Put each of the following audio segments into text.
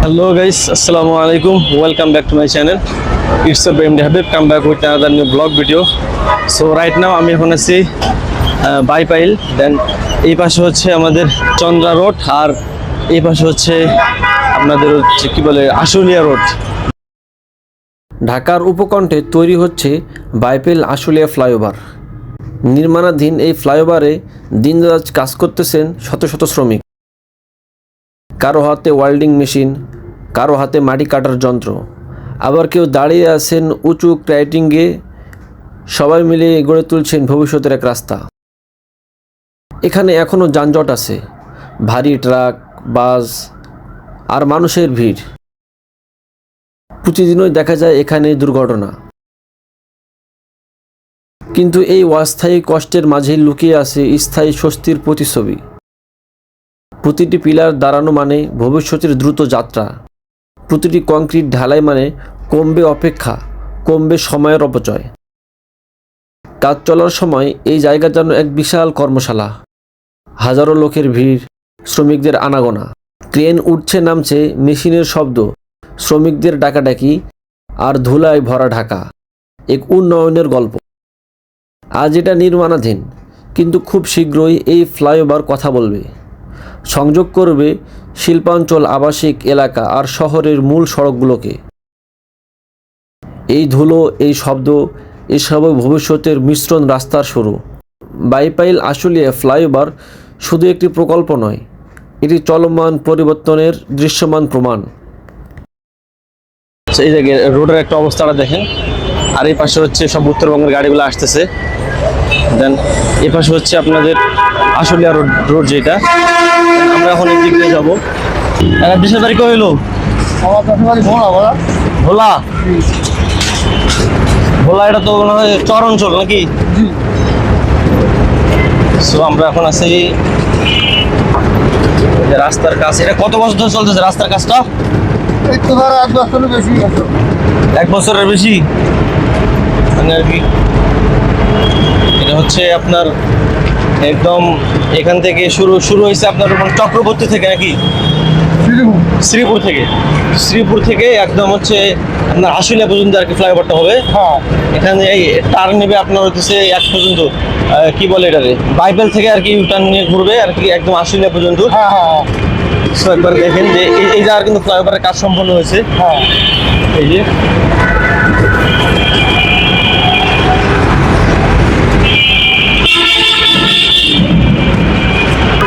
Hello guys, Assalamu alaikum. Welcome back to my channel. It's your BMD Habib. Come back with another new vlog video. So right now আমি এখন আছি বাইপাইল, দেন এই পাশে হচ্ছে আমাদের Chandra road আর এই পাশে হচ্ছে আপনাদের হচ্ছে কি বলে আশুলিয়া রোড। ঢাকার উপকণ্ঠে তৈরি হচ্ছে বাইপাইল আশুলিয়া ফ্লাইওভার। নির্মাণাধীন এই ফ্লাইওভারে দিনরাত কাজ করতেছেন শত শত শ্রমিক। কারো হাতে ওয়েল্ডিং মেশিন, কারো হাতে মাটি কাটার যন্ত্র, আবার কেউ দাঁড়িয়ে আছেন উঁচু ক্রাইটিংয়ে। সবাই মিলে গড়ে তুলছেন ভবিষ্যতের এক রাস্তা। এখানে এখনও যানজট আছে, ভারী ট্রাক, বাস আর মানুষের ভিড়। প্রতিদিনই দেখা যায় এখানে দুর্ঘটনা। কিন্তু এই অস্থায়ী কষ্টের মাঝে লুকিয়ে আছে স্থায়ী স্বস্তির প্রতিচ্ছবি। প্রতিটি পিলার দাঁড়ানো মানে ভবিষ্যতের দ্রুত যাত্রা। প্রতিটি কংক্রিট ঢালাই মানে কমবে অপেক্ষা, কমবে সময়ের অপচয়। কাজ চলার সময় এই জায়গা যেন এক বিশাল কর্মশালা। হাজারো লোকের ভিড়, শ্রমিকদের আনাগোনা, ক্রেন উঠছে নামছে, মেশিনের শব্দ, শ্রমিকদের ডাকাডাকি আর ধুলায় ভরা ঢাকা। এক উন্নয়নের গল্প। আজ এটা নির্মাণাধীন, কিন্তু খুব শীঘ্রই এই ফ্লাইওভার কথা বলবে, সংযোগ করবে শিল্পাঞ্চল, আবাসিক এলাকা আর শহরের মূল সড়কগুলোকে। এই ধুলো, এই শব্দ, এসবই ভবিষ্যতের মিশ্রণ রাস্তার শুরু। বাইপাইল আশুলিয়া ফ্লাইওভার শুধু একটি প্রকল্প নয়, এটি চলমান পরিবর্তনের দৃশ্যমান প্রমাণ। এই যে রোডের একটা অবস্থাটা দেখেন, আর এই পাশে হচ্ছে সব উত্তরবঙ্গের গাড়িগুলো আসতেছে। দেন এই পাশে হচ্ছে আপনাদের আশুলিয়া রোড যেটা, আমরা এখন এই দিক দিয়ে যাবো। দেশের বাড়ি কই হইলো? ভোলা। ভোলা এটা তো মনে হয় চর অঞ্চল নাকি? সো আমরা এখন আছি রাস্তার কাজ। এটা কত বছর ধরে চলতেছে রাস্তার কাজটা? এক বছরের বেশি মানে আর কি। এটা হচ্ছে আপনার একদম এখান থেকে শুরু হয়েছে আপনার চক্রবর্তী থেকে নাকি? শ্রীপুর থেকে একদম হচ্ছে আপনার আশুলিয়া পর্যন্ত আর কি ফ্লাইওভারটা হবে। এখানে এই টার্ন নেবে আপনার হচ্ছে এক পর্যন্ত, কি বলে এটারে, বাইবেল থেকে আর কি টার্ন নিয়ে ঘুরবে আর কি একদম আশুলিয়া পর্যন্ত। সো একবার দেখেন যে এই জায়গার কিন্তু ফ্লাইওভারের কাজ সম্পন্ন হয়েছে। এই যে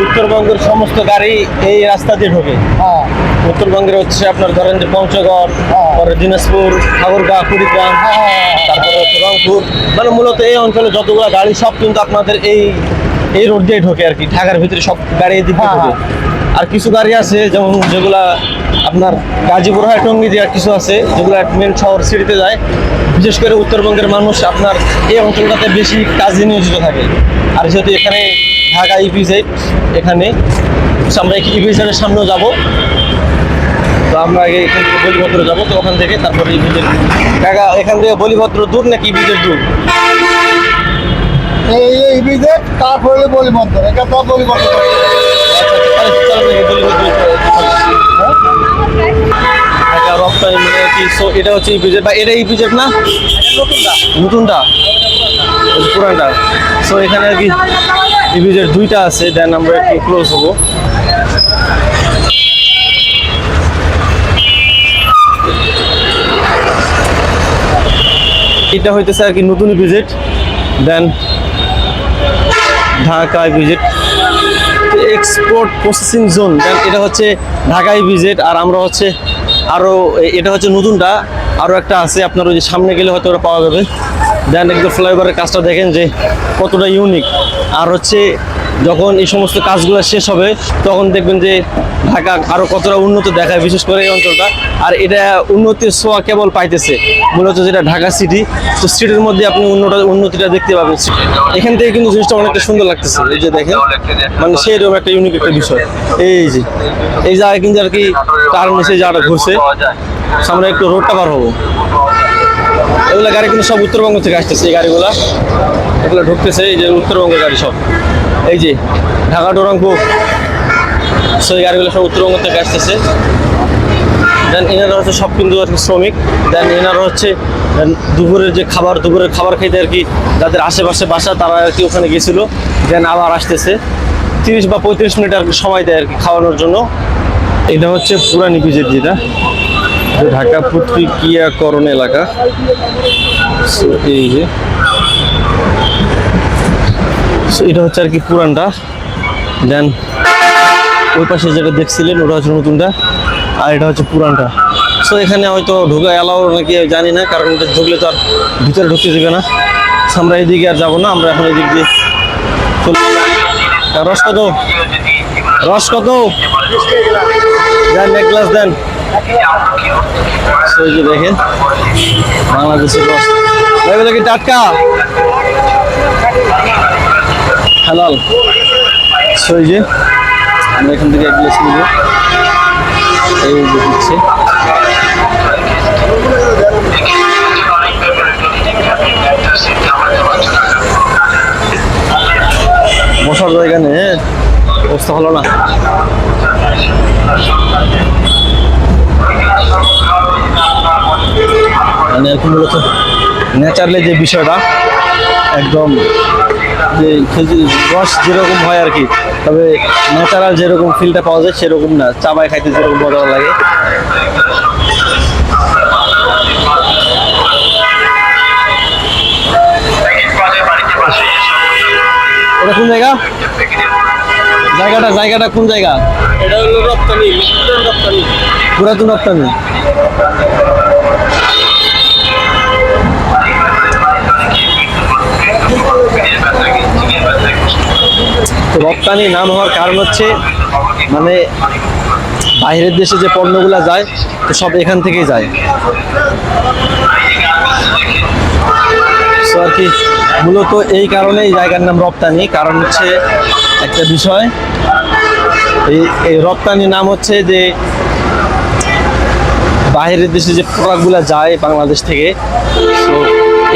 উত্তরবঙ্গের সমস্ত গাড়ি এই রাস্তা দিয়ে ঢোকে। উত্তরবঙ্গের হচ্ছে আপনার ধরেন যে পঞ্চগড়, পরে দিনাজপুর, ঠাকুরগাঁ, কুড়িগ্রাম, তারপরে হচ্ছে রংপুর, মানে মূলত এই অঞ্চলে যতগুলো গাড়ি সব কিন্তু আপনাদের এই রোড দিয়ে ঢোকে আর কি। ঢাকার ভিতরে সব গাড়ি এই দিক দিয়ে ঢোকে। আর কিছু গাড়ি আছে যেমন যেগুলা আপনার গাজীপুর হয়, টঙ্গী দিয়ে কিছু আছে যেগুলো মেন শহর সিটিতে যায়। বিশেষ করে উত্তরবঙ্গের মানুষ আপনার এই অঞ্চলটাতে বেশি কাজে নিয়োজিত থাকে। আর যেহেতু এখানে ঢাকা ইপিজেড, এখানে আমরা ইপিজেডের সামনেও যাব। তো আমরা আগে এখান থেকে বলিভদ্র যাবো, তো ওখান থেকে তারপরে ইপিজেড। ঢাকা এখান থেকে বলিভদ্র দূর নাকি ইপিজেড দূর? তারপরে বলিভদ্র, এটা তো বলিভদ্র। এটা হচ্ছে ইপিজেড বা এটা ইপিজেড না? নতুনটা পুরানটা। সো এখানে আর কি ইপিজেড দুইটা আছে। দেন আমরা একটু ক্লোজ হবো। এটা হইতেছে আর কি নতুন EPZ, then Dhaka EPZ export processing zone. Then এটা হচ্ছে ঢাকা ইপিজেড। আর আমরা হচ্ছে আরও এটা হচ্ছে নতুনটা, আরও একটা আছে আপনার ওই যে সামনে গেলে হয়তো ওরা পাওয়া যাবে। দেন একদম ফ্লাইওভারের কাজটা দেখেন যে কতটা ইউনিক। আর হচ্ছে যখন এই সমস্ত কাজগুলো শেষ হবে তখন দেখবেন যে ঢাকা আরও কতটা উন্নত দেখায়, বিশেষ করে এই অঞ্চলটা। আর এটা উন্নতির ছোঁয়া কেবল পাইতেছে মূলত যেটা ঢাকা সিটি। তো সিটির মধ্যে আপনি উন্নতিটা দেখতে পাবেন। এখান থেকে কিন্তু জিনিসটা অনেকটা সুন্দর লাগতেছে। এই যে দেখেন, মানে সেরকম একটা ইউনিক একটা বিষয়। এই যে এই জায়গায় কিন্তু আর কি তার নিচে জায়গাটা ঘুরছে। সামনে একটু রোডটা পার হবো। এগুলো গাড়ি কিন্তু সব উত্তরবঙ্গ থেকে আসতেছে। এই গাড়িগুলো এগুলো ঢুকতেছে, এই যে উত্তরবঙ্গের গাড়ি সব। এই যে ঢাকা টু রংপুর, সো এই গাড়িগুলো সব উত্তরবঙ্গ থেকে আসতেছে। দেন এনারা হচ্ছে সব কিন্তু আর কি শ্রমিক। দেন এনারা হচ্ছে দুপুরের খাবার খেতে আর কি যাদের আশেপাশে বাসা তারা আর কি ওখানে গেছিল, দেন আবার আসতেছে। 30 বা 35 মিনিট আর কি সময় দেয় আর কি খাওয়ানোর জন্য। এটা হচ্ছে পুরান ইপিজেড, যেটা ঢাকা প্রক্রিয়াকরণ এলাকা। So, এই যে এটা হচ্ছে আর কি পুরানটা। দেন ওই পাশে যেটা দেখছিলেন ওটা হচ্ছে নতুনটা, আর এটা হচ্ছে পুরানটা। সো এখানে হয়তো ঢোকা এলাও নাকি জানি না, কারণ এটা ঢুকলে তো আর ভিতরে ঢুকতে দেবে না। আমরা এদিকে আর যাবো না, আমরা এখন এদিক দিয়ে চলে। রস কত? রস কত? দেন এক গ্লাস দেন। এই যে দেখেন বাংলাদেশের রস, এগুলো কি টাটকা হালাল? এই যে আমরা এখান থেকে এক গ্লাস নিব, এই যে দিচ্ছে। বসার জায়গা নেই, অবস্থা ভালো না। মানে আর কি মূলত ন্যাচারালি যে বিষয়টা একদম যে রস যেরকম হয় আর কি, তবে ন্যাচারাল যেরকম ফিলটা পাওয়া যায় সেরকম না, চাবাই খাইতে যেরকম মজা লাগে। এটা কোন জায়গা? জায়গাটা কোন জায়গা? এটা হলো রপ্তানি, পুরাতন রপ্তানি। তো রপ্তানি নাম হওয়ার কারণ হচ্ছে মানে বাইরের দেশে যে পণ্যগুলো যায় তো সব এখান থেকেই যায়। তো আর কি মূলত এই কারণে এই জায়গার নাম রপ্তানি। কারণ হচ্ছে একটা বিষয়, এই রপ্তানি নাম হচ্ছে যে বাইরের দেশে যে প্রোডাক্টগুলো যায় বাংলাদেশ থেকে, তো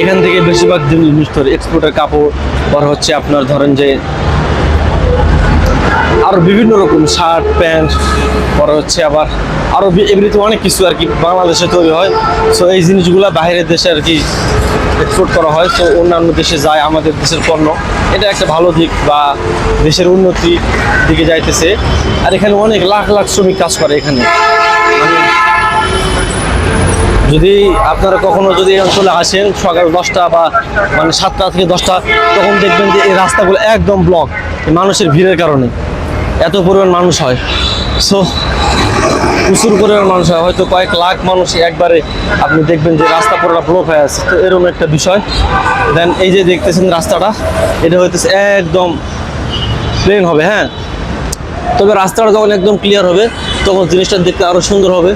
এখান থেকে বেশিরভাগ জিনিস ধরে এক্সপোর্টের কাপড়, পর হচ্ছে আপনার ধরেন যে আরো বিভিন্ন রকম শার্ট প্যান্ট, পরে হচ্ছে আবার আরো এমনিতে অনেক কিছু আর কি বাংলাদেশে তৈরি হয়। সো এই জিনিসগুলো বাইরের দেশে আর কি এক্সপোর্ট করা হয়, তো অন্যান্য দেশে যায় আমাদের দেশের পণ্য। এটা একটা ভালো দিক বা দেশের উন্নতির দিকে যাইতেছে। আর এখানে অনেক লাখ লাখ শ্রমিক কাজ করে এখানে। মানে যদি আপনারা কখনো যদি এই অঞ্চলে আসেন সকাল 10টা বা মানে 7টা থেকে 10টা, তখন দেখবেন যে এই রাস্তাগুলো একদম ব্লক, মানুষের ভিড়ের কারণে এত পরিমাণ মানুষ হয়। সো প্রচুর পরিমাণ মানুষ হয়, হয়তো কয়েক লাখ মানুষ একবারে আপনি দেখবেন যে রাস্তা পুরোটা ব্লক হয়ে আছে। তো এরকম একটা বিষয়। দেন এই যে দেখতেছেন রাস্তাটা, এটা হইতেছে একদম প্লেন হবে, হ্যাঁ। তবে রাস্তাটা যখন একদম ক্লিয়ার হবে তখন জিনিসটা দেখতে আরও সুন্দর হবে।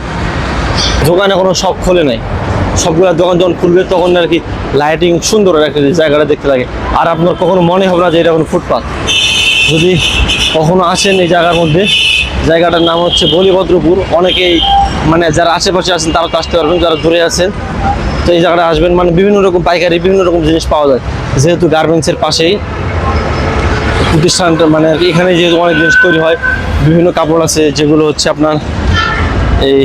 দোকানে কোনো সব খোলে নাই, সবগুলো দোকান যখন খুলবে তখন আর কি লাইটিং সুন্দর একটা জায়গাটা দেখতে লাগে। আর আপনার কখনো মনে হবে না যে এটা কোনো ফুটপাথ। যদি কখনো আসেন এই জায়গার মধ্যে, জায়গাটার নাম হচ্ছে বলিভদ্রপুর। অনেকেই মানে যারা আশেপাশে আছেন তারা তো আসতে পারবেন, যারা দূরে আছেন তো এই জায়গাটা আসবেন। মানে বিভিন্ন রকম পাইকারি বিভিন্ন রকম জিনিস পাওয়া যায়, যেহেতু গার্মেন্টসের পাশেই প্রতিষ্ঠানটা, মানে এখানে যেহেতু অনেক জিনিস তৈরি হয়, বিভিন্ন কাপড় আছে যেগুলো হচ্ছে আপনার এই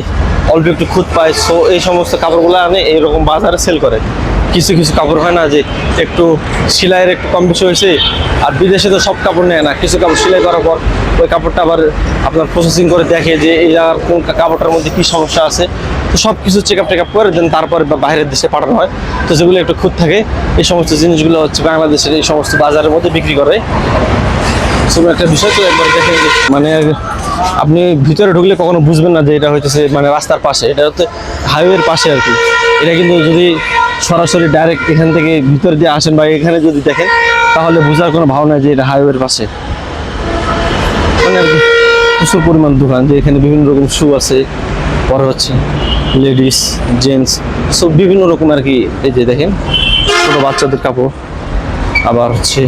অল্প একটু খুঁত পায়। সো এই সমস্ত কাপড়গুলো আনে এইরকম বাজারে সেল করে। কিছু কিছু কাপড় হয় না যে একটু সেলাইয়ের একটু কম বেশি হয়েছে, আর বিদেশে তো সব কাপড় নেয় না, কিছু কাপড় সেলাই করার পর ওই কাপড়টা আবার আপনার প্রসেসিং করে দেখে যে এই আর কোন কাপড়টার মধ্যে কী সমস্যা আছে। তো সব কিছু চেক আপ করে দেন, তারপরে বাইরের দেশে পাঠানো হয়। তো যেগুলো একটু খুঁত থাকে এই সমস্ত জিনিসগুলো হচ্ছে বাংলাদেশের এই সমস্ত বাজারের মধ্যে বিক্রি করে। সুন্দর একটা বিষয়। তো একবার দেখেন মানে আপনি ভিতরে ঢুকলে কখনো বুঝবেন না যে এটা হইতেছে মানে রাস্তার পাশে, এটা হচ্ছে হাইওয়ের পাশে আর কি। এটা কিন্তু যদি সরাসরি ডাইরেক্ট এখান থেকে ভিতরে দিয়ে আসেন বা এখানে যদি দেখেন তাহলে বোঝার কোনো ভাব নাই যে এটা হাইওয়ের পাশে। মানে আর কি প্রচুর পরিমাণ দোকান, যে এখানে বিভিন্ন রকম শু আছে, পরে হচ্ছে লেডিস জেন্টস সব বিভিন্ন রকম আর কি। এই যে দেখেন ছোটো বাচ্চাদের কাপড়, আবার হচ্ছে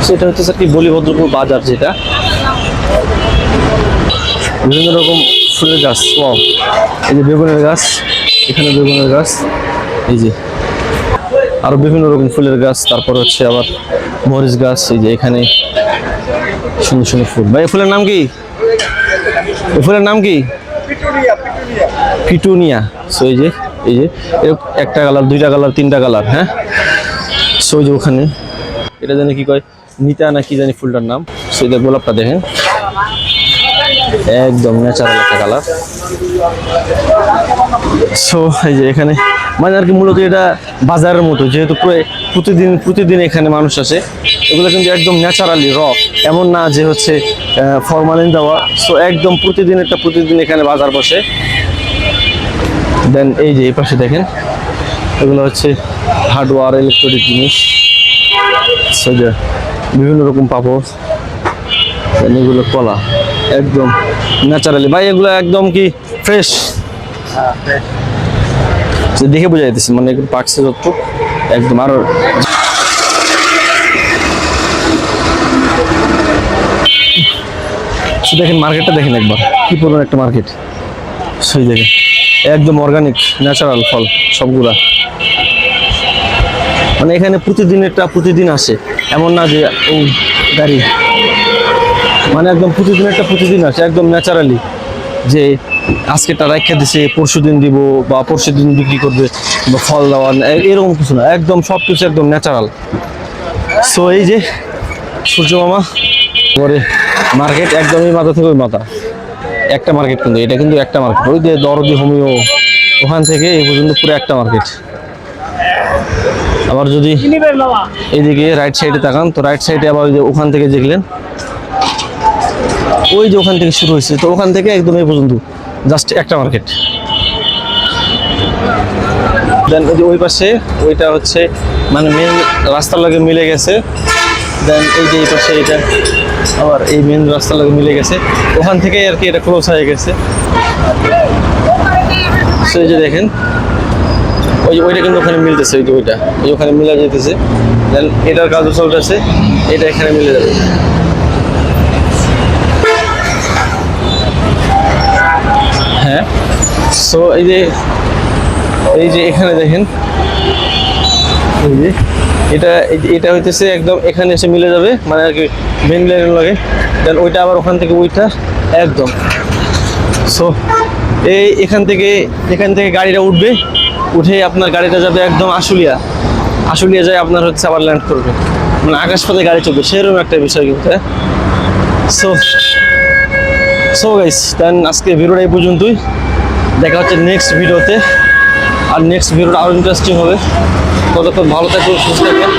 সেটা হচ্ছে আর কি বলিভদ্রপুর বাজার, যেটা বিভিন্ন রকম ফুলের গাছ। ওয়াও, এই যে বেগুনের গাছ, এখানে বেগুনের গাছ, এই যে আরো বিভিন্ন রকম ফুলের গাছ, তারপর হচ্ছে আবার মরিচ গাছ। এই যে এখানে সুন্দর সুন্দর ফুল। ভাই এই ফুলের নাম কি? এই ফুলের নাম কি? পিটুনিয়া। সো এই যে একটা কালার, দুইটা কালার, তিনটা কালার, হ্যাঁ। সো যে ওখানে এটা জানি কি কয়, নিতা না কি জানি ফুলটার নাম। সো এই যে গোলাপটা দেখেন, একদম ন্যাচারাল একটা কালার। সো এই যে এখানে মানে আর কি মূলত এটা বাজারের মতো, যেহেতু প্রতিদিন এখানে মানুষ আসে। এগুলো কিন্তু একদম ন্যাচারালি এমন না যে হচ্ছে ফরমালিন দেওয়া। সো একদম প্রতিদিন এখানে বাজার বসে। দেন এই যে এই পাশে দেখেন, এগুলো হচ্ছে হার্ডওয়্যার, ইলেকট্রনিক জিনিস। সো যে বিভিন্ন রকম পাপড়, এগুলো কলা, একদম ন্যাচারালি ভাই। এগুলো একদম কি ফ্রেশ, দেখে বোঝা যাইতেছে মানে পাকছে যত একদম। আর দেখেন মার্কেটটা দেখেন একবার, কি পরিমাণ একটা মার্কেট। সেই দেখেন একদম অর্গানিক ন্যাচারাল ফল সবগুলা। মানে এখানে প্রতিদিন আসে, এমন না যে ও গাড়ি, মানে একদম প্রতিদিন আসে একদম ন্যাচারালি। যে আজকেটা রাখা দিছে, পরশুদিন দিব বা পরশুদিন বিক্রি করবে বা ফল দেওয়া, এরকম কিছু না, একদম সব কিছু একদম ন্যাচারাল। সো এই যে সূর্য মামা পরে মার্কেট, একদমই মাথা থেকে ওই মাথা একটা মার্কেট, কিন্তু এটা কিন্তু একটা মার্কেট। ওই যে দরদি হোমিও ওখান থেকে এই পর্যন্ত পুরো একটা মার্কেট। আবার যদি এইদিকে রাইট সাইডে তাকান, তো রাইট সাইডে আবার ওই যে ওখান থেকে দেখলেন, ওই যে ওখান থেকে শুরু হয়েছে, তো ওখান থেকে একদম এই পর্যন্ত জাস্ট একটা মার্কেট। দেন ওই পাশে ওইটা হচ্ছে মানে মেন রাস্তার লগে মিলে গেছে। দেন এই যে এই পাশে এটা আবার এই মেন রাস্তার লগে মিলে গেছে, ওখান থেকে আর কি এটা ক্লোজ হয়ে গেছে। সেই যে দেখেন ওইটা কিন্তু ওখানে মিলতেছে, ওই যে ওখানে মিলে যেতেছে। দেন এটার কাজও চলতেছে, এটা এখানে মিলে যাবে। হ্যাঁ, সো এই যে এখানে দেখেন, এই যে এটা হইতেছে একদম এখানে এসে মিলে যাবে, মানে আর কি মেন লাইনের লাগে। দেন ওইটা আবার ওখান থেকে ওইটা একদম। সো এখান থেকে গাড়িটা উঠবে, উঠে আপনার গাড়িটা যাবে একদম আশুলিয়া যায় আপনার হচ্ছে আবার ল্যান্ড করবে, মানে আকাশপথে গাড়ি চলবে, সেরকম একটা বিষয় কিন্তু। সো গাইস, দেন আজকে ভিডিওটা এই পর্যন্তই। দেখা হচ্ছে নেক্সট ভিডিওতে, আর নেক্সট ভিডিওটা আরও ইন্টারেস্টিং হবে। ততক্ষণ ভালো থাকুন, সুস্থ থাকুন,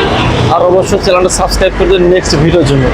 আর অবশ্যই চ্যানেলটা সাবস্ক্রাইব করে দেন নেক্সট ভিডিওর জন্য।